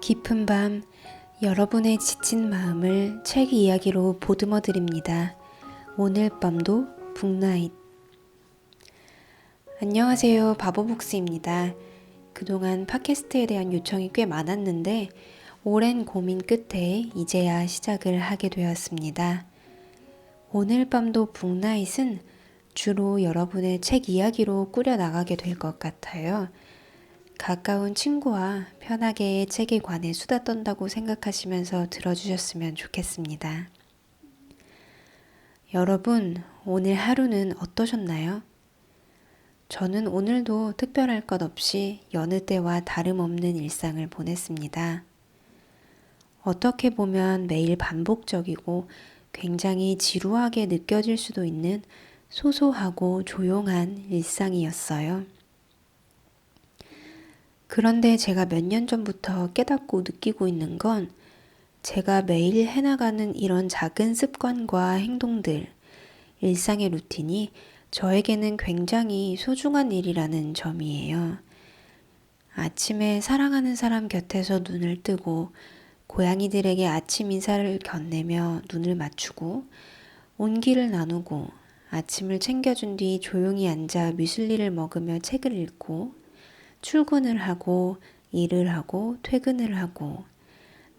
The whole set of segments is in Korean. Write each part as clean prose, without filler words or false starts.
깊은 밤, 여러분의 지친 마음을 책 이야기로 보듬어 드립니다. 오늘 밤도 북나잇. 안녕하세요, 바보북스입니다. 그동안 팟캐스트에 대한 요청이 꽤 많았는데 오랜 고민 끝에 이제야 시작을 하게 되었습니다. 오늘 밤도 북나잇은 주로 여러분의 책 이야기로 꾸려나가게 될 것 같아요. 가까운 친구와 편하게 책에 관해 수다 떤다고 생각하시면서 들어주셨으면 좋겠습니다. 여러분, 오늘 하루는 어떠셨나요? 저는 오늘도 특별할 것 없이 여느 때와 다름없는 일상을 보냈습니다. 어떻게 보면 매일 반복적이고 굉장히 지루하게 느껴질 수도 있는 소소하고 조용한 일상이었어요. 그런데 제가 몇 년 전부터 깨닫고 느끼고 있는 건 제가 매일 해나가는 이런 작은 습관과 행동들, 일상의 루틴이 저에게는 굉장히 소중한 일이라는 점이에요. 아침에 사랑하는 사람 곁에서 눈을 뜨고 고양이들에게 아침 인사를 건네며 눈을 맞추고 온기를 나누고 아침을 챙겨준 뒤 조용히 앉아 뮤슬리를 먹으며 책을 읽고 출근을 하고 일을 하고 퇴근을 하고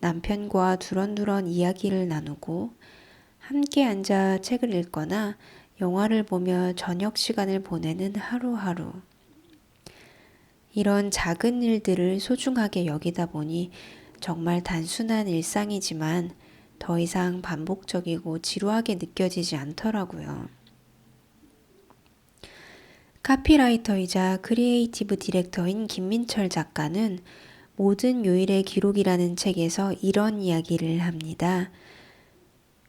남편과 두런두런 이야기를 나누고 함께 앉아 책을 읽거나 영화를 보며 저녁 시간을 보내는 하루하루. 이런 작은 일들을 소중하게 여기다 보니 정말 단순한 일상이지만 더 이상 반복적이고 지루하게 느껴지지 않더라고요. 카피라이터이자 크리에이티브 디렉터인 김민철 작가는 모든 요일의 기록이라는 책에서 이런 이야기를 합니다.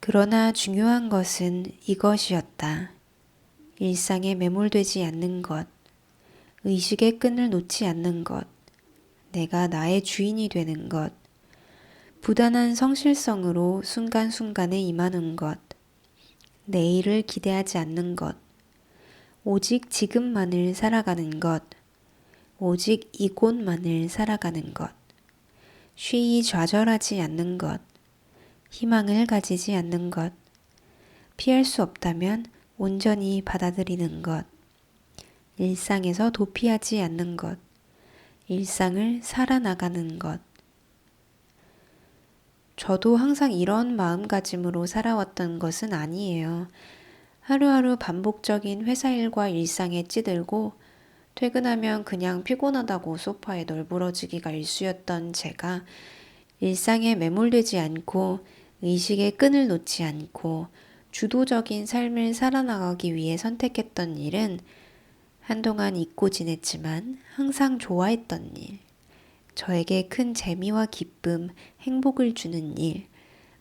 그러나 중요한 것은 이것이었다. 일상에 매몰되지 않는 것, 의식의 끈을 놓지 않는 것, 내가 나의 주인이 되는 것, 부단한 성실성으로 순간순간에 임하는 것, 내일을 기대하지 않는 것, 오직 지금만을 살아가는 것, 오직 이곳만을 살아가는 것, 쉬이 좌절하지 않는 것, 희망을 가지지 않는 것, 피할 수 없다면 온전히 받아들이는 것, 일상에서 도피하지 않는 것, 일상을 살아나가는 것. 저도 항상 이런 마음가짐으로 살아왔던 것은 아니에요. 하루하루 반복적인 회사 일과 일상에 찌들고 퇴근하면 그냥 피곤하다고 소파에 널브러지기가 일쑤였던 제가 일상에 매몰되지 않고 의식의 끈을 놓지 않고 주도적인 삶을 살아나가기 위해 선택했던 일은 한동안 잊고 지냈지만 항상 좋아했던 일, 저에게 큰 재미와 기쁨, 행복을 주는 일,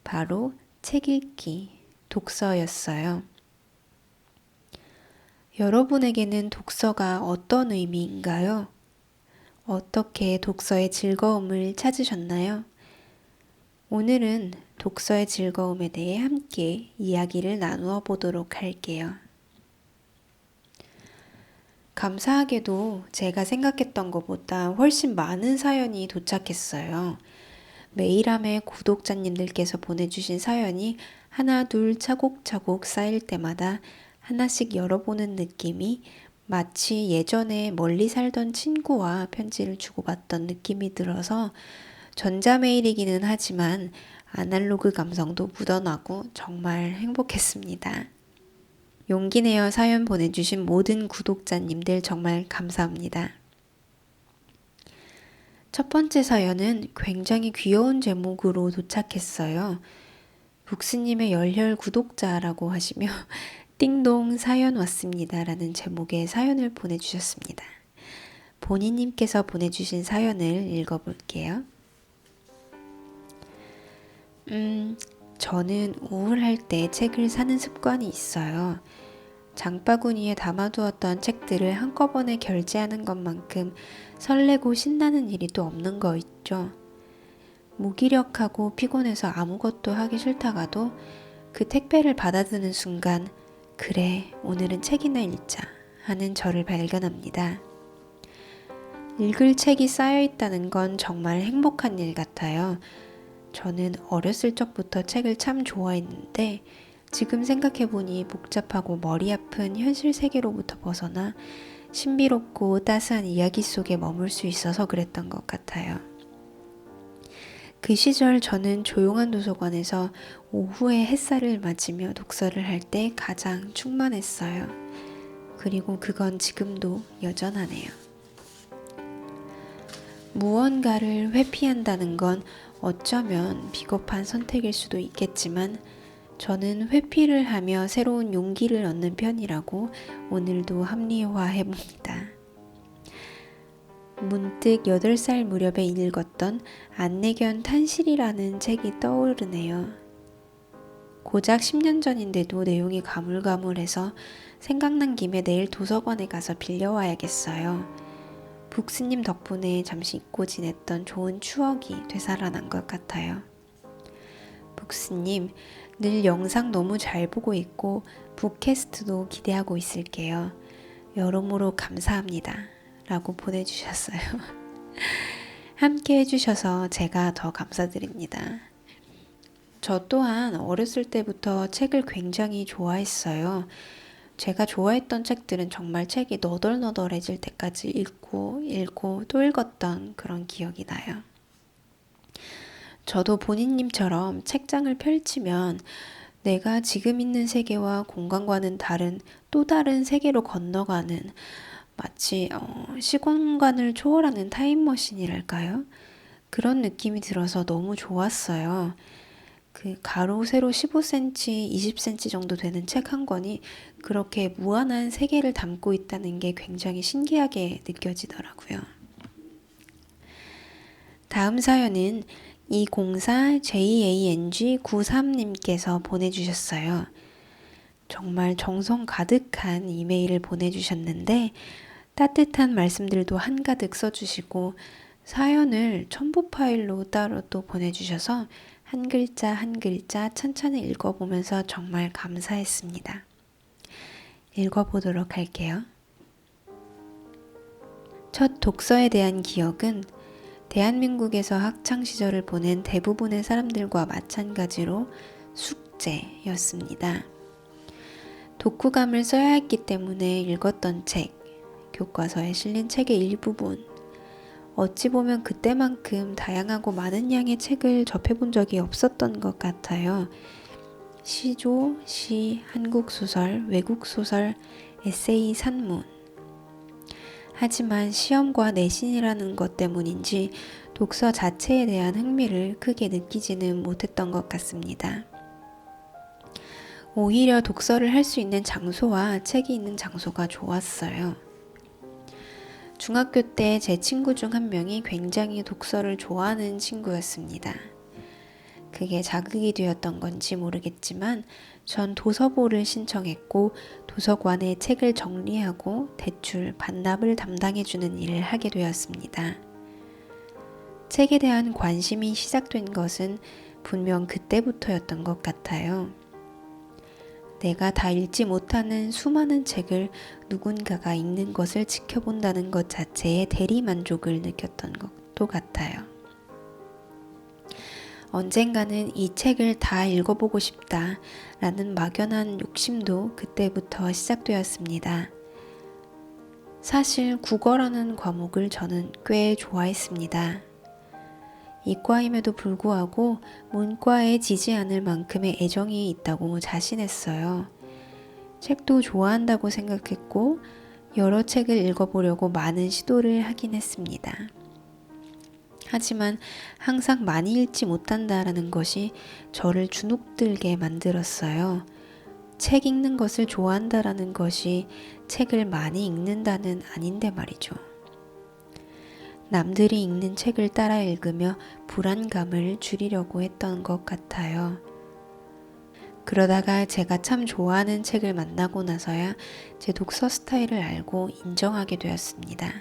바로 책 읽기, 독서였어요. 여러분에게는 독서가 어떤 의미인가요? 어떻게 독서의 즐거움을 찾으셨나요? 오늘은 독서의 즐거움에 대해 함께 이야기를 나누어 보도록 할게요. 감사하게도 제가 생각했던 것보다 훨씬 많은 사연이 도착했어요. 메일함에 구독자님들께서 보내주신 사연이 하나 둘 차곡차곡 쌓일 때마다 하나씩 열어보는 느낌이 마치 예전에 멀리 살던 친구와 편지를 주고받던 느낌이 들어서 전자메일이기는 하지만 아날로그 감성도 묻어나고 정말 행복했습니다. 용기 내어 사연 보내주신 모든 구독자님들 정말 감사합니다. 첫 번째 사연은 굉장히 귀여운 제목으로 도착했어요. 북스님의 열혈 구독자라고 하시며 띵동 사연 왔습니다 라는 제목의 사연을 보내주셨습니다. 본인님께서 보내주신 사연을 읽어볼게요. 저는 우울할 때 책을 사는 습관이 있어요. 장바구니에 담아두었던 책들을 한꺼번에 결제하는 것만큼 설레고 신나는 일이 또 없는 거 있죠. 무기력하고 피곤해서 아무것도 하기 싫다가도 그 택배를 받아드는 순간 그래, 오늘은 책이나 읽자 하는 저를 발견합니다. 읽을 책이 쌓여 있다는 건 정말 행복한 일 같아요. 저는 어렸을 적부터 책을 참 좋아했는데 지금 생각해보니 복잡하고 머리 아픈 현실 세계로부터 벗어나 신비롭고 따스한 이야기 속에 머물 수 있어서 그랬던 것 같아요. 그 시절 저는 조용한 도서관에서 오후에 햇살을 맞으며 독서를 할 때 가장 충만했어요. 그리고 그건 지금도 여전하네요. 무언가를 회피한다는 건 어쩌면 비겁한 선택일 수도 있겠지만 저는 회피를 하며 새로운 용기를 얻는 편이라고 오늘도 합리화해봅니다. 문득 8살 무렵에 읽었던 안내견 탄실이라는 책이 떠오르네요. 고작 10년 전인데도 내용이 가물가물해서 생각난 김에 내일 도서관에 가서 빌려와야겠어요. 북스님 덕분에 잠시 잊고 지냈던 좋은 추억이 되살아난 것 같아요. 북스님, 늘 영상 너무 잘 보고 있고 북캐스트도 기대하고 있을게요. 여러모로 감사합니다. 라고 보내주셨어요. 함께 해주셔서 제가 더 감사드립니다. 저 또한 어렸을 때부터 책을 굉장히 좋아했어요. 제가 좋아했던 책들은 정말 책이 너덜너덜해질 때까지 읽고 또 읽었던 그런 기억이 나요. 저도 본인님처럼 책장을 펼치면 내가 지금 있는 세계와 공간과는 다른 또 다른 세계로 건너가는 마치 시공간을 초월하는 타임머신이랄까요? 그런 느낌이 들어서 너무 좋았어요. 그 가로 세로 15cm, 20cm 정도 되는 책 한 권이 그렇게 무한한 세계를 담고 있다는 게 굉장히 신기하게 느껴지더라고요. 다음 사연은 204JANG93님께서 보내주셨어요. 정말 정성 가득한 이메일을 보내주셨는데 따뜻한 말씀들도 한가득 써주시고 사연을 첨부 파일로 따로 또 보내주셔서 한 글자 한 글자 천천히 읽어보면서 정말 감사했습니다. 읽어보도록 할게요. 첫 독서에 대한 기억은 대한민국에서 학창시절을 보낸 대부분의 사람들과 마찬가지로 숙제였습니다. 독후감을 써야 했기 때문에 읽었던 책, 교과서에 실린 책의 일부분, 어찌 보면 그때만큼 다양하고 많은 양의 책을 접해본 적이 없었던 것 같아요. 시조, 시, 한국소설, 외국소설, 에세이, 산문. 하지만 시험과 내신이라는 것 때문인지 독서 자체에 대한 흥미를 크게 느끼지는 못했던 것 같습니다. 오히려 독서를 할 수 있는 장소와 책이 있는 장소가 좋았어요. 중학교 때 제 친구 중 한 명이 굉장히 독서를 좋아하는 친구였습니다. 그게 자극이 되었던 건지 모르겠지만 전 도서보를 신청했고 도서관에 책을 정리하고 대출 반납을 담당해주는 일을 하게 되었습니다. 책에 대한 관심이 시작된 것은 분명 그때부터였던 것 같아요. 내가 다 읽지 못하는 수많은 책을 누군가가 읽는 것을 지켜본다는 것 자체에 대리만족을 느꼈던 것도 같아요. 언젠가는 이 책을 다 읽어보고 싶다라는 막연한 욕심도 그때부터 시작되었습니다. 사실 국어라는 과목을 저는 꽤 좋아했습니다. 이과임에도 불구하고 문과에 지지 않을 만큼의 애정이 있다고 자신했어요. 책도 좋아한다고 생각했고 여러 책을 읽어보려고 많은 시도를 하긴 했습니다. 하지만 항상 많이 읽지 못한다라는 것이 저를 주눅들게 만들었어요. 책 읽는 것을 좋아한다라는 것이 책을 많이 읽는다는 아닌데 말이죠. 남들이 읽는 책을 따라 읽으며 불안감을 줄이려고 했던 것 같아요. 그러다가 제가 참 좋아하는 책을 만나고 나서야 제 독서 스타일을 알고 인정하게 되었습니다.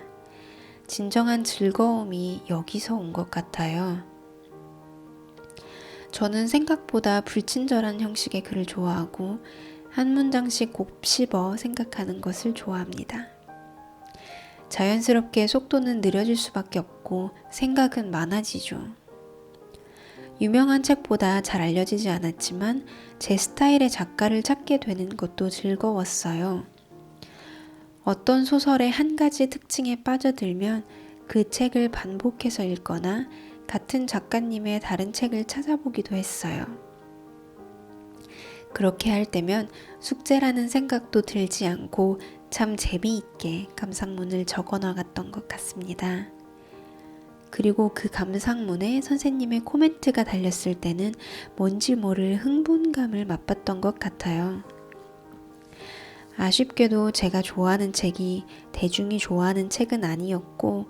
진정한 즐거움이 여기서 온 것 같아요. 저는 생각보다 불친절한 형식의 글을 좋아하고 한 문장씩 곱씹어 생각하는 것을 좋아합니다. 자연스럽게 속도는 느려질 수밖에 없고 생각은 많아지죠. 유명한 책보다 잘 알려지지 않았지만 제 스타일의 작가를 찾게 되는 것도 즐거웠어요. 어떤 소설의 한 가지 특징에 빠져들면 그 책을 반복해서 읽거나 같은 작가님의 다른 책을 찾아보기도 했어요. 그렇게 할 때면 숙제라는 생각도 들지 않고 참 재미있게 감상문을 적어 나갔던 것 같습니다. 그리고 그 감상문에 선생님의 코멘트가 달렸을 때는 뭔지 모를 흥분감을 맛봤던 것 같아요. 아쉽게도 제가 좋아하는 책이 대중이 좋아하는 책은 아니었고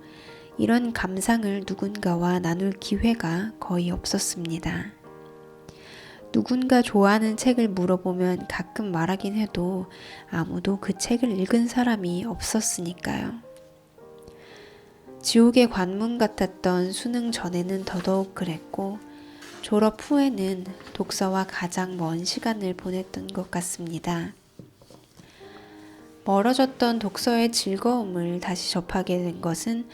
이런 감상을 누군가와 나눌 기회가 거의 없었습니다. 누군가 좋아하는 책을 물어보면 가끔 말하긴 해도 아무도 그 책을 읽은 사람이 없었으니까요. 지옥의 관문 같았던 수능 전에는 더더욱 그랬고 졸업 후에는 독서와 가장 먼 시간을 보냈던 것 같습니다. 멀어졌던 독서의 즐거움을 다시 접하게 된 것은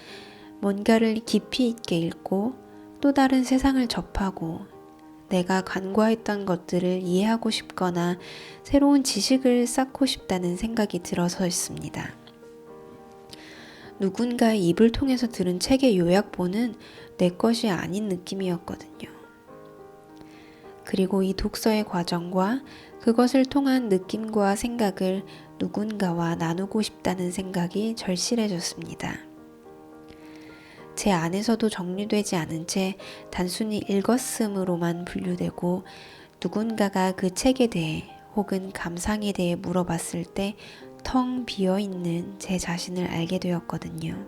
뭔가를 깊이 있게 읽고 또 다른 세상을 접하고 내가 간과했던 것들을 이해하고 싶거나 새로운 지식을 쌓고 싶다는 생각이 들어서였습니다. 누군가의 입을 통해서 들은 책의 요약본은 내 것이 아닌 느낌이었거든요. 그리고 이 독서의 과정과 그것을 통한 느낌과 생각을 누군가와 나누고 싶다는 생각이 절실해졌습니다. 제 안에서도 정리되지 않은 채 단순히 읽었음으로만 분류되고 누군가가 그 책에 대해 혹은 감상에 대해 물어봤을 때 텅 비어있는 제 자신을 알게 되었거든요.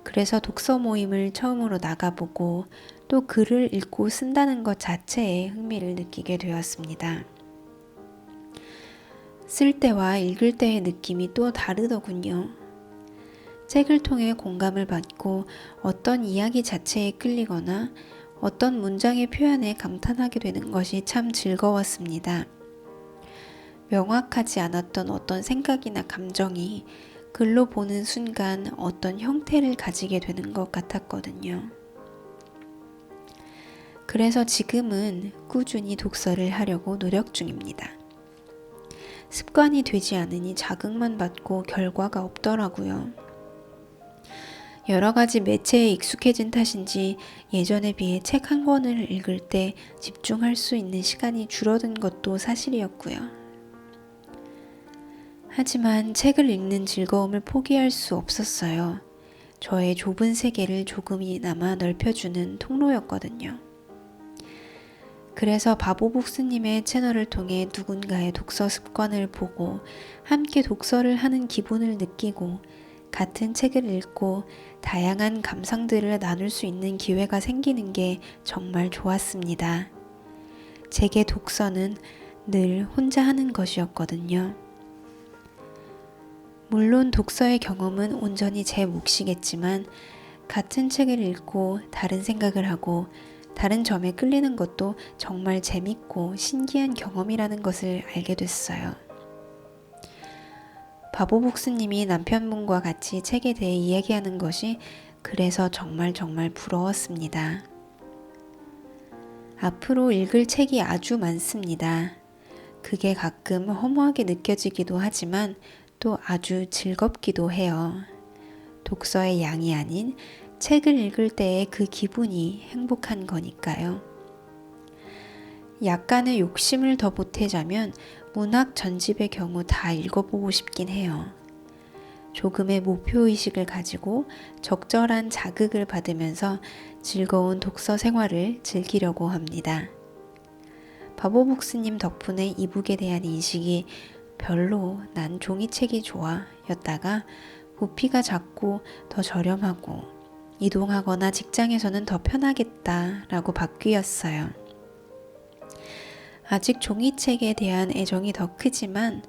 그래서 독서 모임을 처음으로 나가보고 또 글을 읽고 쓴다는 것 자체에 흥미를 느끼게 되었습니다. 쓸 때와 읽을 때의 느낌이 또 다르더군요. 책을 통해 공감을 받고 어떤 이야기 자체에 끌리거나 어떤 문장의 표현에 감탄하게 되는 것이 참 즐거웠습니다. 명확하지 않았던 어떤 생각이나 감정이 글로 보는 순간 어떤 형태를 가지게 되는 것 같았거든요. 그래서 지금은 꾸준히 독서를 하려고 노력 중입니다. 습관이 되지 않으니 자극만 받고 결과가 없더라고요. 여러 가지 매체에 익숙해진 탓인지 예전에 비해 책 한 권을 읽을 때 집중할 수 있는 시간이 줄어든 것도 사실이었고요. 하지만 책을 읽는 즐거움을 포기할 수 없었어요. 저의 좁은 세계를 조금이나마 넓혀주는 통로였거든요. 그래서 바보복스님의 채널을 통해 누군가의 독서 습관을 보고 함께 독서를 하는 기분을 느끼고 같은 책을 읽고 다양한 감상들을 나눌 수 있는 기회가 생기는 게 정말 좋았습니다. 제게 독서는 늘 혼자 하는 것이었거든요. 물론 독서의 경험은 온전히 제 몫이겠지만 같은 책을 읽고 다른 생각을 하고 다른 점에 끌리는 것도 정말 재밌고 신기한 경험이라는 것을 알게 됐어요. 바보복스님이 남편분과 같이 책에 대해 이야기하는 것이 그래서 정말 부러웠습니다. 앞으로 읽을 책이 아주 많습니다. 그게 가끔 허무하게 느껴지기도 하지만 또 아주 즐겁기도 해요. 독서의 양이 아닌 책을 읽을 때의 그 기분이 행복한 거니까요. 약간의 욕심을 더 보태자면 문학 전집의 경우 다 읽어보고 싶긴 해요. 조금의 목표의식을 가지고 적절한 자극을 받으면서 즐거운 독서 생활을 즐기려고 합니다. 바보복스님 덕분에 이북에 대한 인식이 별로 난 종이책이 좋아 였다가 부피가 작고 더 저렴하고 이동하거나 직장에서는 더 편하겠다 라고 바뀌었어요. 아직 종이책에 대한 애정이 더 크지만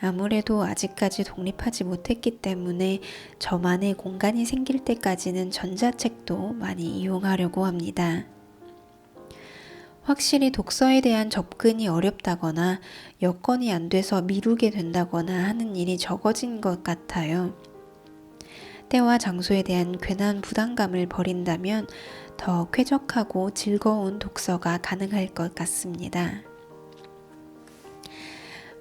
아무래도 아직까지 독립하지 못했기 때문에 저만의 공간이 생길 때까지는 전자책도 많이 이용하려고 합니다. 확실히 독서에 대한 접근이 어렵다거나 여건이 안 돼서 미루게 된다거나 하는 일이 적어진 것 같아요. 때와 장소에 대한 괜한 부담감을 버린다면 더 쾌적하고 즐거운 독서가 가능할 것 같습니다.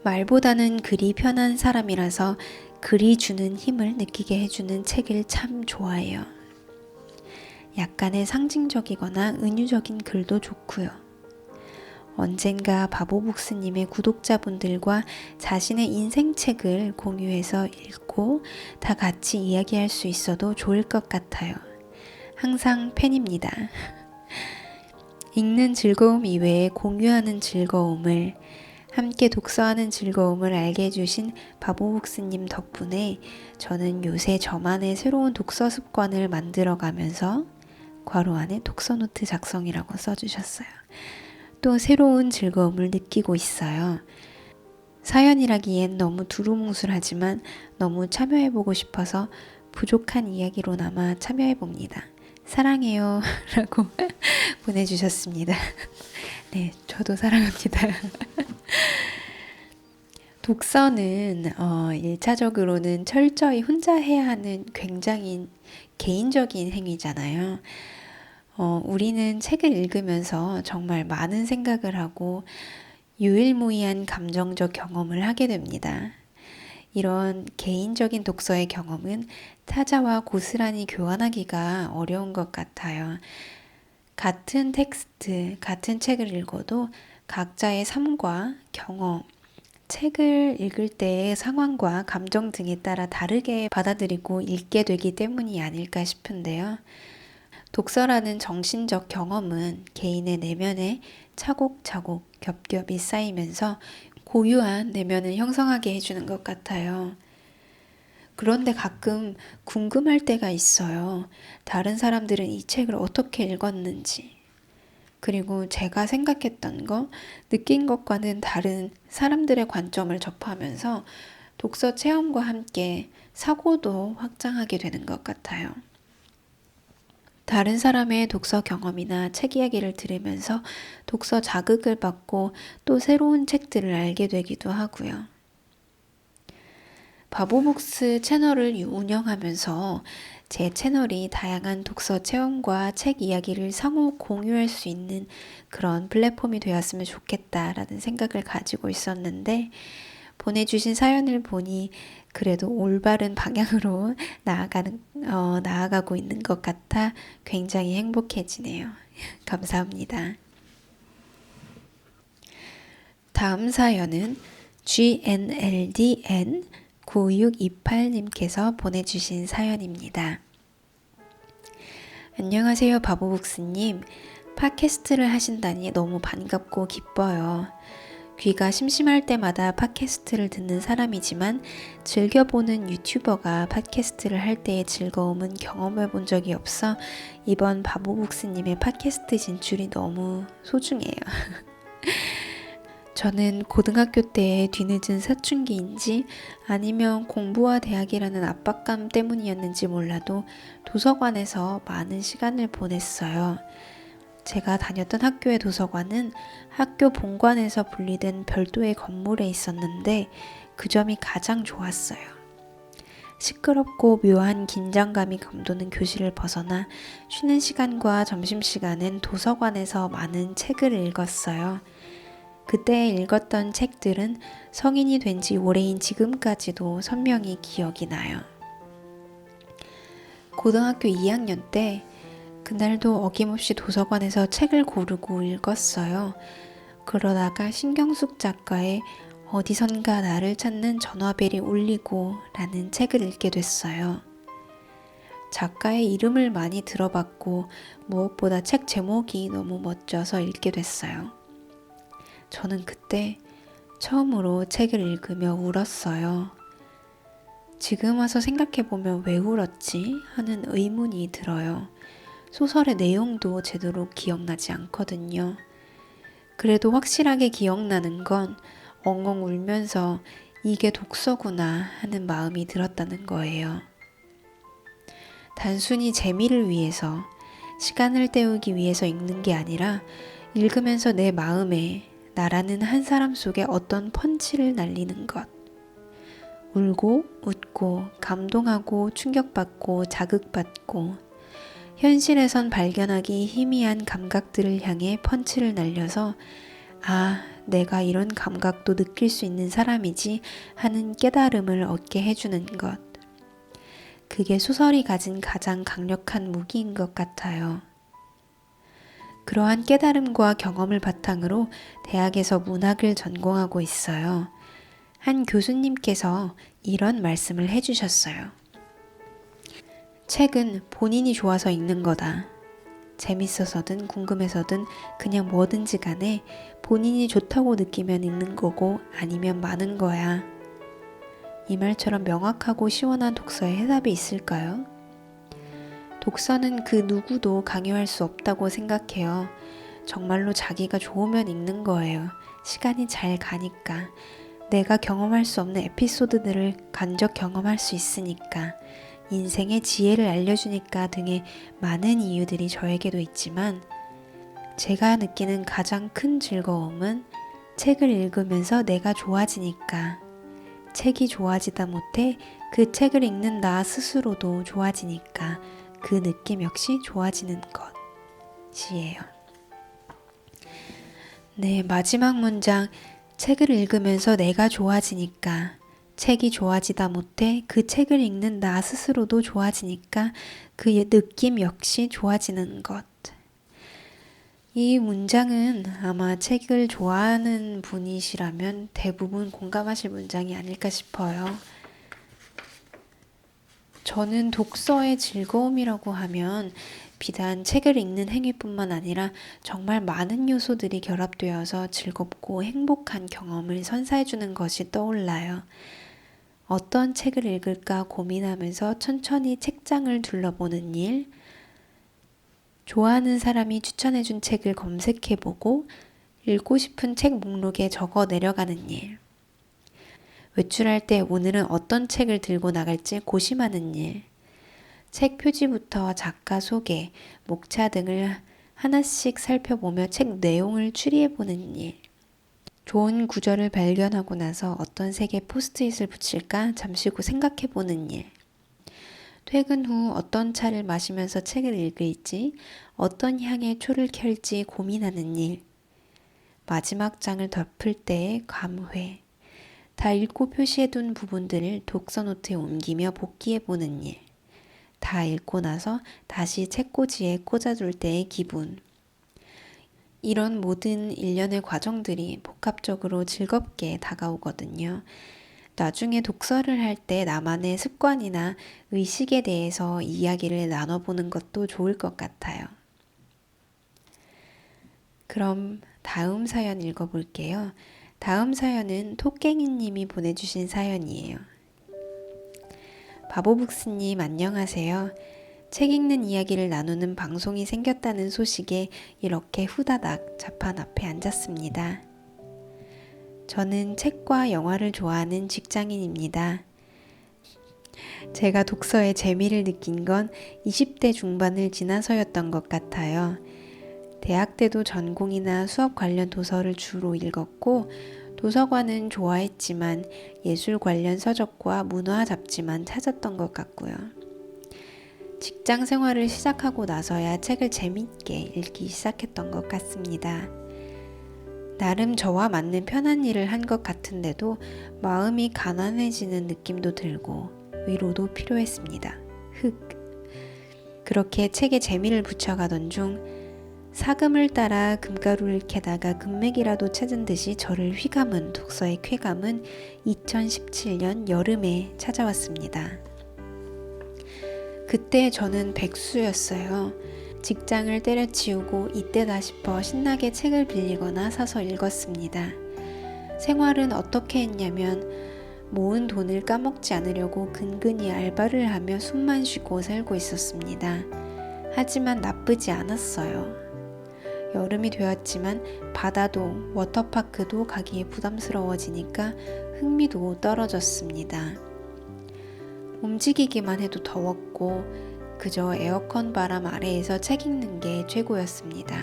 말보다는 글이 편한 사람이라서 글이 주는 힘을 느끼게 해주는 책을 참 좋아해요. 약간의 상징적이거나 은유적인 글도 좋고요. 언젠가 바보북스님의 구독자분들과 자신의 인생책을 공유해서 읽고 다 같이 이야기할 수 있어도 좋을 것 같아요. 항상 팬입니다. 읽는 즐거움 이외에 공유하는 즐거움을, 함께 독서하는 즐거움을 알게 해주신 바보북스님 덕분에 저는 요새 저만의 새로운 독서 습관을 만들어가면서 괄호 안에 독서노트 작성이라고 써주셨어요. 또 새로운 즐거움을 느끼고 있어요. 사연이라기엔 너무 두루뭉술하지만 너무 참여해보고 싶어서 부족한 이야기로나마 참여해봅니다. 사랑해요 라고 보내주셨습니다. 네, 저도 사랑합니다. 독서는 1차적으로는 철저히 혼자 해야 하는 굉장히 개인적인 행위잖아요. 우리는 책을 읽으면서 정말 많은 생각을 하고 유일무이한 감정적 경험을 하게 됩니다. 이런 개인적인 독서의 경험은 타자와 고스란히 교환하기가 어려운 것 같아요. 같은 텍스트, 같은 책을 읽어도 각자의 삶과 경험, 책을 읽을 때의 상황과 감정 등에 따라 다르게 받아들이고 읽게 되기 때문이 아닐까 싶은데요. 독서라는 정신적 경험은 개인의 내면에 차곡차곡 겹겹이 쌓이면서 고유한 내면을 형성하게 해주는 것 같아요. 그런데 가끔 궁금할 때가 있어요. 다른 사람들은 이 책을 어떻게 읽었는지, 그리고 제가 생각했던 것, 느낀 것과는 다른 사람들의 관점을 접하면서 독서 체험과 함께 사고도 확장하게 되는 것 같아요. 다른 사람의 독서 경험이나 책 이야기를 들으면서 독서 자극을 받고 또 새로운 책들을 알게 되기도 하고요. 바보북스 채널을 운영하면서 제 채널이 다양한 독서 체험과 책 이야기를 상호 공유할 수 있는 그런 플랫폼이 되었으면 좋겠다라는 생각을 가지고 있었는데, 보내주신 사연을 보니 그래도 올바른 방향으로 나아가고 있는 것 같아 굉장히 행복해지네요. 감사합니다. 다음 사연은 GNLDN 9628님께서 보내주신 사연입니다. 안녕하세요, 바보북스님. 팟캐스트를 하신다니 너무 반갑고 기뻐요. 귀가 심심할 때마다 팟캐스트를 듣는 사람이지만 즐겨보는 유튜버가 팟캐스트를 할 때의 즐거움은 경험해 본 적이 없어 이번 바보북스님의 팟캐스트 진출이 너무 소중해요. 저는 고등학교 때의 뒤늦은 사춘기인지 아니면 공부와 대학이라는 압박감 때문이었는지 몰라도 도서관에서 많은 시간을 보냈어요. 제가 다녔던 학교의 도서관은 학교 본관에서 분리된 별도의 건물에 있었는데 그 점이 가장 좋았어요. 시끄럽고 묘한 긴장감이 감도는 교실을 벗어나 쉬는 시간과 점심시간엔 도서관에서 많은 책을 읽었어요. 그때 읽었던 책들은 성인이 된 지 오래인 지금까지도 선명히 기억이 나요. 고등학교 2학년 때 그날도 어김없이 도서관에서 책을 고르고 읽었어요. 그러다가 신경숙 작가의 어디선가 나를 찾는 전화벨이 울리고 라는 책을 읽게 됐어요. 작가의 이름을 많이 들어봤고 무엇보다 책 제목이 너무 멋져서 읽게 됐어요. 저는 그때 처음으로 책을 읽으며 울었어요. 지금 와서 생각해보면 왜 울었지? 하는 의문이 들어요. 소설의 내용도 제대로 기억나지 않거든요. 그래도 확실하게 기억나는 건 엉엉 울면서 이게 독서구나 하는 마음이 들었다는 거예요. 단순히 재미를 위해서, 시간을 때우기 위해서 읽는 게 아니라 읽으면서 내 마음에 나라는 한 사람 속에 어떤 펀치를 날리는 것. 울고 웃고 감동하고 충격받고 자극받고 현실에선 발견하기 희미한 감각들을 향해 펀치를 날려서 아, 내가 이런 감각도 느낄 수 있는 사람이지 하는 깨달음을 얻게 해주는 것. 그게 소설이 가진 가장 강력한 무기인 것 같아요. 그러한 깨달음과 경험을 바탕으로 대학에서 문학을 전공하고 있어요. 한 교수님께서 이런 말씀을 해주셨어요. 책은 본인이 좋아서 읽는 거다. 재밌어서든 궁금해서든 그냥 뭐든지 간에 본인이 좋다고 느끼면 읽는 거고 아니면 마는 거야. 이 말처럼 명확하고 시원한 독서에 해답이 있을까요? 독서는 그 누구도 강요할 수 없다고 생각해요. 정말로 자기가 좋으면 읽는 거예요. 시간이 잘 가니까. 내가 경험할 수 없는 에피소드들을 간접 경험할 수 있으니까. 인생의 지혜를 알려주니까 등의 많은 이유들이 저에게도 있지만 제가 느끼는 가장 큰 즐거움은 책을 읽으면서 내가 좋아지니까. 책이 좋아지다 못해 그 책을 읽는 나 스스로도 좋아지니까 그 느낌 역시 좋아지는 것이에요. 네, 마지막 문장. 책을 읽으면서 내가 좋아지니까. 책이 좋아지다 못해 그 책을 읽는 나 스스로도 좋아지니까 그 느낌 역시 좋아지는 것. 이 문장은 아마 책을 좋아하는 분이시라면 대부분 공감하실 문장이 아닐까 싶어요. 저는 독서의 즐거움이라고 하면 비단 책을 읽는 행위뿐만 아니라 정말 많은 요소들이 결합되어서 즐겁고 행복한 경험을 선사해주는 것이 떠올라요. 어떤 책을 읽을까 고민하면서 천천히 책장을 둘러보는 일, 좋아하는 사람이 추천해준 책을 검색해보고 읽고 싶은 책 목록에 적어 내려가는 일, 외출할 때 오늘은 어떤 책을 들고 나갈지 고심하는 일, 책 표지부터 작가 소개, 목차 등을 하나씩 살펴보며 책 내용을 추리해보는 일, 좋은 구절을 발견하고 나서 어떤 색의 포스트잇을 붙일까 잠시 후 생각해보는 일, 퇴근 후 어떤 차를 마시면서 책을 읽을지, 어떤 향의 초를 켤지 고민하는 일, 마지막 장을 덮을 때의 감회, 다 읽고 표시해둔 부분들을 독서 노트에 옮기며 복기해보는 일, 다 읽고 나서 다시 책꽂이에 꽂아둘 때의 기분. 이런 모든 일련의 과정들이 복합적으로 즐겁게 다가오거든요. 나중에 독서를 할 때 나만의 습관이나 의식에 대해서 이야기를 나눠보는 것도 좋을 것 같아요. 그럼 다음 사연 읽어볼게요. 다음 사연은 토깽이님이 보내주신 사연이에요. 바보북스님 안녕하세요. 책 읽는 이야기를 나누는 방송이 생겼다는 소식에 이렇게 후다닥 자판 앞에 앉았습니다. 저는 책과 영화를 좋아하는 직장인입니다. 제가 독서에 재미를 느낀 건 20대 중반을 지나서였던 것 같아요. 대학 때도 전공이나 수업 관련 도서를 주로 읽었고 도서관은 좋아했지만 예술 관련 서적과 문화 잡지만 찾았던 것 같고요. 직장 생활을 시작하고 나서야 책을 재밌게 읽기 시작했던 것 같습니다. 나름 저와 맞는 편한 일을 한 것 같은데도 마음이 가난해지는 느낌도 들고 위로도 필요했습니다. 그렇게 책에 재미를 붙여가던 중 사금을 따라 금가루를 캐다가 금맥이라도 찾은 듯이 저를 휘감은 독서의 쾌감은 2017년 여름에 찾아왔습니다. 그때 저는 백수였어요. 직장을 때려치우고 이때다 싶어 신나게 책을 빌리거나 사서 읽었습니다. 생활은 어떻게 했냐면 모은 돈을 까먹지 않으려고 근근히 알바를 하며 숨만 쉬고 살고 있었습니다. 하지만 나쁘지 않았어요. 여름이 되었지만 바다도 워터파크도 가기에 부담스러워지니까 흥미도 떨어졌습니다. 움직이기만 해도 더웠고 그저 에어컨 바람 아래에서 책 읽는 게 최고였습니다.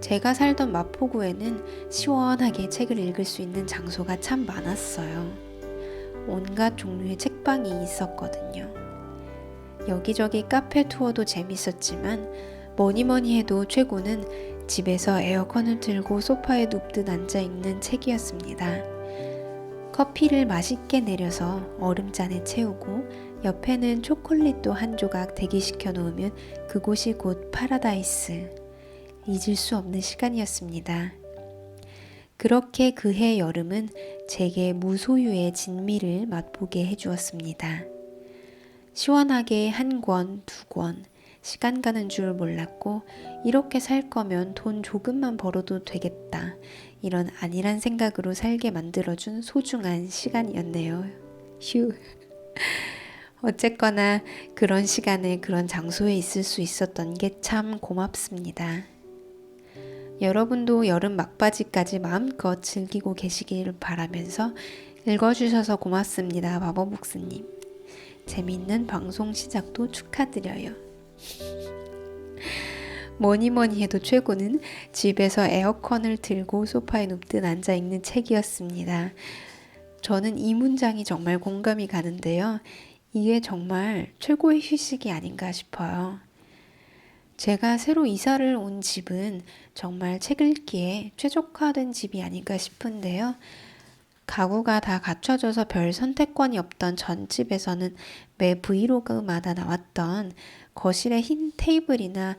제가 살던 마포구에는 시원하게 책을 읽을 수 있는 장소가 참 많았어요. 온갖 종류의 책방이 있었거든요. 여기저기 카페 투어도 재밌었지만 뭐니뭐니 해도 최고는 집에서 에어컨을 틀고 소파에 눕듯 앉아 읽는 책이었습니다. 커피를 맛있게 내려서 얼음잔에 채우고 옆에는 초콜릿도 한 조각 대기시켜 놓으면 그곳이 곧 파라다이스. 잊을 수 없는 시간이었습니다. 그렇게 그해 여름은 제게 무소유의 진미를 맛보게 해주었습니다. 시원하게 한 권, 두 권, 시간 가는 줄 몰랐고 이렇게 살 거면 돈 조금만 벌어도 되겠다. 이런 안일한 생각으로 살게 만들어준 소중한 시간이었네요. 휴. 어쨌거나 그런 시간에 그런 장소에 있을 수 있었던 게 참 고맙습니다. 여러분도 여름 막바지까지 마음껏 즐기고 계시길 바라면서 읽어주셔서 고맙습니다. 바보복스님. 재미있는 방송 시작도 축하드려요. 뭐니뭐니 해도 최고는 집에서 에어컨을 틀고 소파에 눕듯 앉아 읽는 책이었습니다. 저는 이 문장이 정말 공감이 가는데요. 이게 정말 최고의 휴식이 아닌가 싶어요. 제가 새로 이사를 온 집은 정말 책 읽기에 최적화된 집이 아닌가 싶은데요. 가구가 다 갖춰져서 별 선택권이 없던 전 집에서는 매 브이로그마다 나왔던 거실의 흰 테이블이나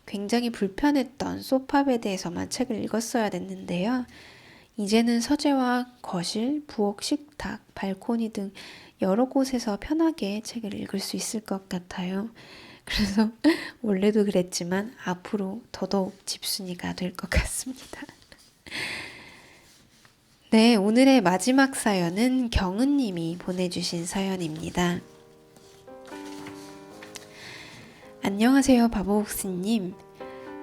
굉장히 불편했던 소파 베드에서만 책을 읽었어야 됐는데요. 이제는 서재와 거실, 부엌, 식탁, 발코니 등 여러 곳에서 편하게 책을 읽을 수 있을 것 같아요. 그래서 원래도 그랬지만 앞으로 더더욱 집순이가 될 것 같습니다. 네, 오늘의 마지막 사연은 경은님이 보내주신 사연입니다. 안녕하세요, 바보복스님.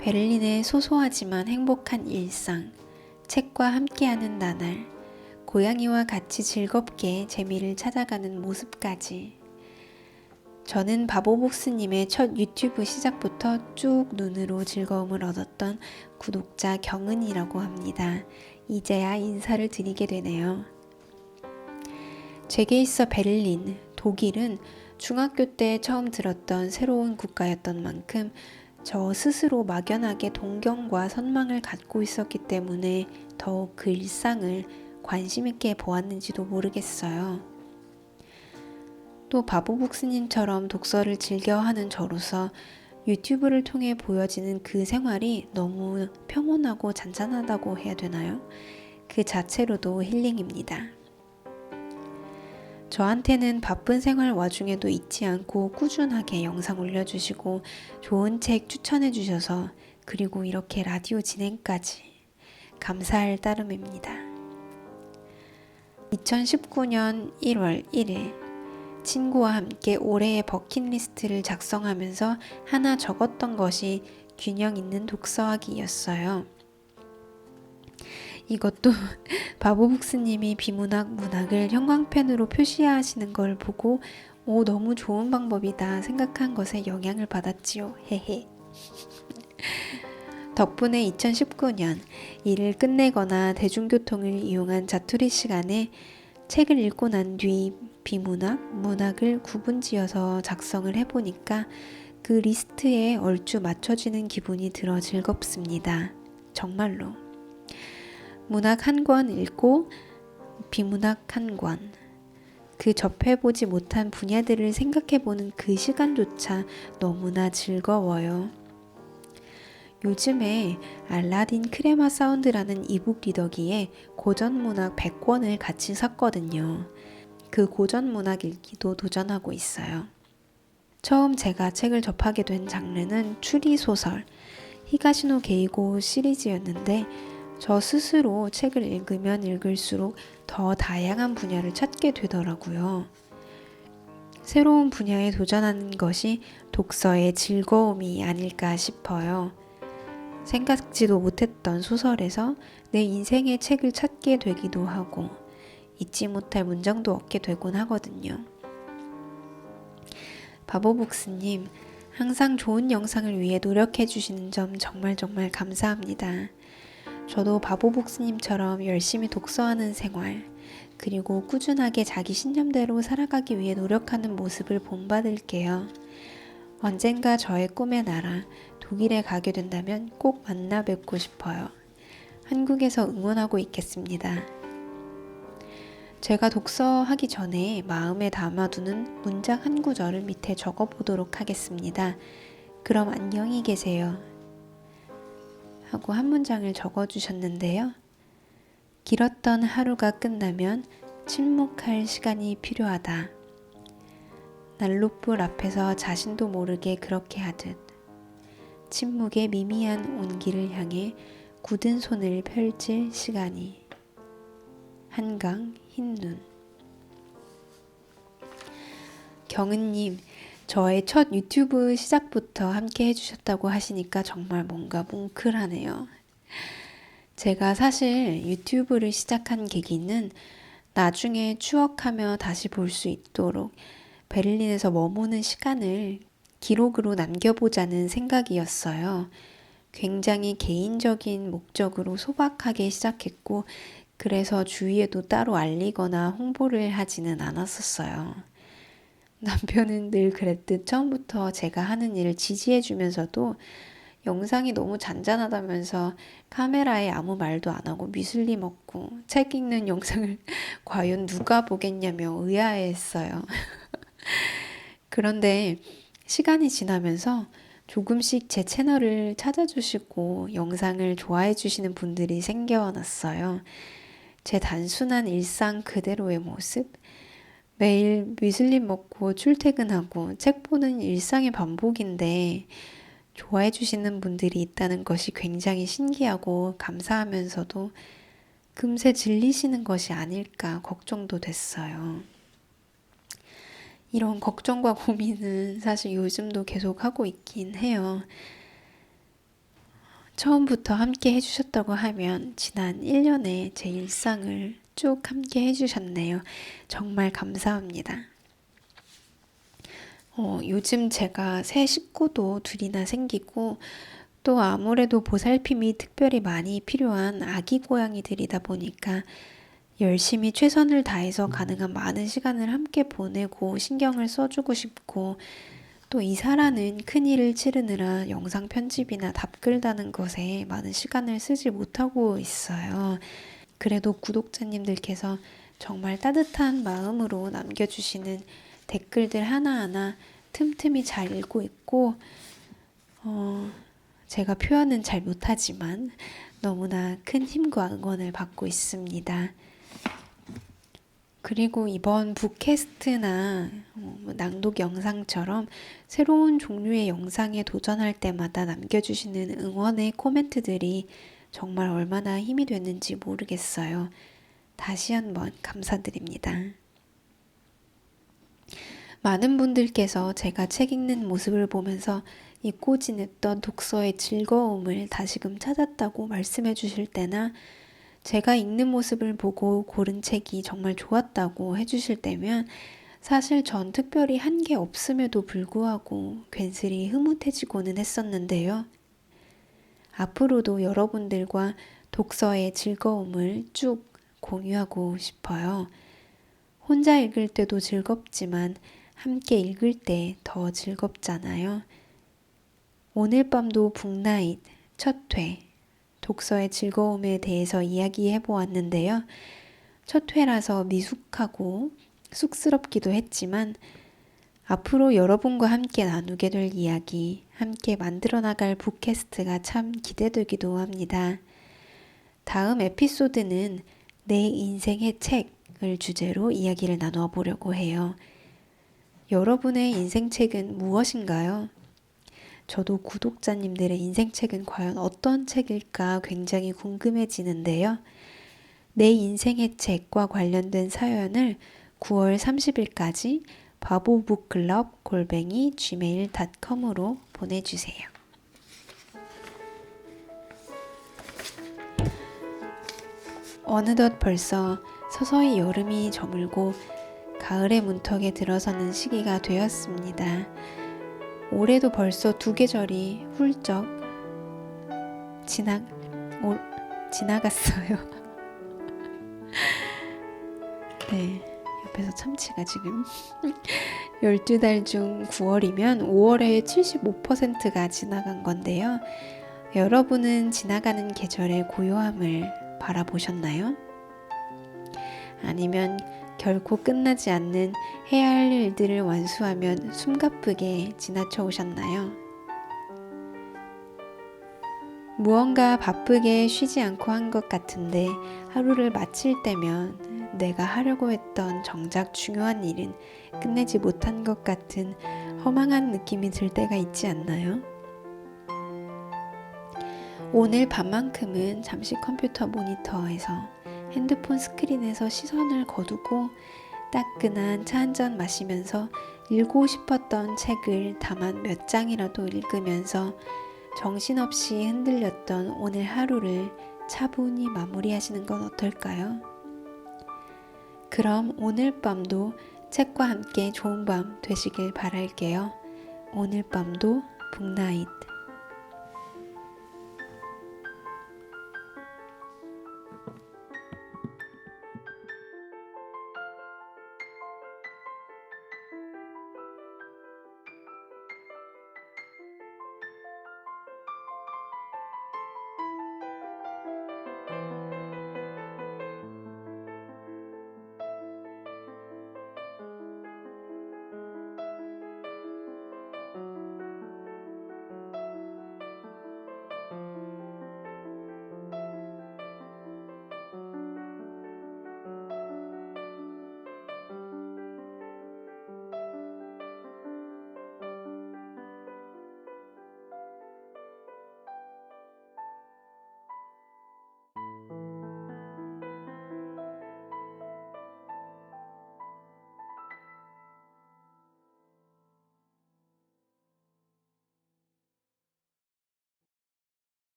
베를린의 소소하지만 행복한 일상, 책과 함께하는 나날, 고양이와 같이 즐겁게 재미를 찾아가는 모습까지. 저는 바보복스님의 첫 유튜브 시작부터 쭉 눈으로 즐거움을 얻었던 구독자 경은이라고 합니다. 이제야 인사를 드리게 되네요. 제게 있어 베를린, 독일은 중학교 때 처음 들었던 새로운 국가였던 만큼 저 스스로 막연하게 동경과 선망을 갖고 있었기 때문에 더욱 그 일상을 관심 있게 보았는지도 모르겠어요. 또 바보복스님처럼 독서를 즐겨하는 저로서 유튜브를 통해 보여지는 그 생활이 너무 평온하고 잔잔하다고 해야 되나요? 그 자체로도 힐링입니다. 저한테는 바쁜 생활 와중에도 잊지 않고 꾸준하게 영상 올려주시고 좋은 책 추천해 주셔서 그리고 이렇게 라디오 진행까지 감사할 따름입니다. 2019년 1월 1일 친구와 함께 올해의 버킷리스트를 작성하면서 하나 적었던 것이 균형 있는 독서하기였어요. 이것도 바보북스님이 비문학 문학을 형광펜으로 표시하시는 걸 보고 너무 좋은 방법이다 생각한 것에 영향을 받았지요. 헤헤. 덕분에 2019년 일을 끝내거나 대중교통을 이용한 자투리 시간에 책을 읽고 난 뒤 비문학, 문학을 구분지어서 작성을 해보니까 그 리스트에 얼추 맞춰지는 기분이 들어 즐겁습니다. 정말로. 문학 한 권 읽고 비문학 한 권. 그 접해보지 못한 분야들을 생각해보는 그 시간조차 너무나 즐거워요. 요즘에 알라딘 크레마 사운드라는 이북 리더기에 고전문학 100권을 같이 샀거든요. 그 고전문학 읽기도 도전하고 있어요. 처음 제가 책을 접하게 된 장르는 추리소설, 히가시노 게이고 시리즈였는데 저 스스로 책을 읽으면 읽을수록 더 다양한 분야를 찾게 되더라고요. 새로운 분야에 도전하는 것이 독서의 즐거움이 아닐까 싶어요. 생각지도 못했던 소설에서 내 인생의 책을 찾게 되기도 하고 잊지 못할 문장도 얻게 되곤 하거든요. 바보복스님, 항상 좋은 영상을 위해 노력해 주시는 점 정말 감사합니다. 저도 바보복스님처럼 열심히 독서하는 생활, 그리고 꾸준하게 자기 신념대로 살아가기 위해 노력하는 모습을 본받을게요. 언젠가 저의 꿈의 나라, 독일에 가게 된다면 꼭 만나 뵙고 싶어요. 한국에서 응원하고 있겠습니다. 제가 독서하기 전에 마음에 담아두는 문장 한 구절을 밑에 적어보도록 하겠습니다. 그럼 안녕히 계세요. 하고 한 문장을 적어주셨는데요. 길었던 하루가 끝나면 침묵할 시간이 필요하다. 난로불 앞에서 자신도 모르게 그렇게 하듯 침묵의 미미한 온기를 향해 굳은 손을 펼칠 시간이. 한강 흰눈. 경은님, 저의 첫 유튜브 시작부터 함께 해주셨다고 하시니까 정말 뭔가 뭉클하네요. 제가 사실 유튜브를 시작한 계기는 나중에 추억하며 다시 볼 수 있도록 베를린에서 머무는 시간을 기록으로 남겨보자는 생각이었어요. 굉장히 개인적인 목적으로 소박하게 시작했고, 그래서 주위에도 따로 알리거나 홍보를 하지는 않았었어요. 남편은 늘 그랬듯 처음부터 제가 하는 일을 지지해주면서도 영상이 너무 잔잔하다면서 카메라에 아무 말도 안 하고 mü슬리 먹고 책 읽는 영상을 과연 누가 보겠냐며 의아해했어요. 그런데 시간이 지나면서 조금씩 제 채널을 찾아주시고 영상을 좋아해 주시는 분들이 생겨났어요. 제 단순한 일상 그대로의 모습, 매일 mü슬리 먹고 출퇴근하고 책 보는 일상의 반복인데 좋아해 주시는 분들이 있다는 것이 굉장히 신기하고 감사하면서도 금세 질리시는 것이 아닐까 걱정도 됐어요. 이런 걱정과 고민은 사실 요즘도 계속 하고 있긴 해요. 처음부터 함께 해주셨다고 하면 지난 1년의 제 일상을 쭉 함께 해주셨네요. 정말 감사합니다. 요즘 제가 새 식구도 둘이나 생기고 또 아무래도 보살핌이 특별히 많이 필요한 아기 고양이들이다 보니까 열심히 최선을 다해서 가능한 많은 시간을 함께 보내고 신경을 써주고 싶고 또 이사라는 큰일을 치르느라 영상 편집이나 답글 다는 것에 많은 시간을 쓰지 못하고 있어요. 그래도 구독자님들께서 정말 따뜻한 마음으로 남겨주시는 댓글들 하나하나 틈틈이 잘 읽고 있고 제가 표현은 잘 못하지만 너무나 큰 힘과 응원을 받고 있습니다. 그리고 이번 북캐스트나 낭독 영상처럼 새로운 종류의 영상에 도전할 때마다 남겨주시는 응원의 코멘트들이 정말 얼마나 힘이 됐는지 모르겠어요. 다시 한번 감사드립니다. 많은 분들께서 제가 책 읽는 모습을 보면서 잊고 지냈던 독서의 즐거움을 다시금 찾았다고 말씀해 주실 때나 제가 읽는 모습을 보고 고른 책이 정말 좋았다고 해주실 때면 사실 전 특별히 한 게 없음에도 불구하고 괜스레 흐뭇해지고는 했었는데요. 앞으로도 여러분들과 독서의 즐거움을 쭉 공유하고 싶어요. 혼자 읽을 때도 즐겁지만 함께 읽을 때 더 즐겁잖아요. 오늘 밤도 북나잇 첫 회 독서의 즐거움에 대해서 이야기해 보았는데요. 첫 회라서 미숙하고 쑥스럽기도 했지만 앞으로 여러분과 함께 나누게 될 이야기, 함께 만들어 나갈 북캐스트가 참 기대되기도 합니다. 다음 에피소드는 내 인생의 책을 주제로 이야기를 나누어 보려고 해요. 여러분의 인생책은 무엇인가요? 저도 구독자님들의 인생책은 과연 어떤 책일까 굉장히 궁금해지는데요. 내 인생의 책과 관련된 사연을 9월 30일까지 바보북클럽@gmail.com으로 보내주세요. 어느덧 벌써 서서히 여름이 저물고 가을의 문턱에 들어서는 시기가 되었습니다. 올해도 벌써 두 계절이 훌쩍 지나갔어요. 네, 옆에서 참치가 지금 12달 중 9월이면 5월에 75%가 지나간 건데요. 여러분은 지나가는 계절의 고요함을 바라보셨나요? 아니면 결코 끝나지 않는 해야 할 일들을 완수하면 숨가쁘게 지나쳐 오셨나요? 무언가 바쁘게 쉬지 않고 한 것 같은데 하루를 마칠 때면 내가 하려고 했던 정작 중요한 일은 끝내지 못한 것 같은 허망한 느낌이 들 때가 있지 않나요? 오늘 밤만큼은 잠시 컴퓨터 모니터에서 핸드폰 스크린에서 시선을 거두고 따끈한 차 한 잔 마시면서 읽고 싶었던 책을 다만 몇 장이라도 읽으면서 정신없이 흔들렸던 오늘 하루를 차분히 마무리하시는 건 어떨까요? 그럼 오늘 밤도 책과 함께 좋은 밤 되시길 바랄게요. 오늘 밤도 북나잇.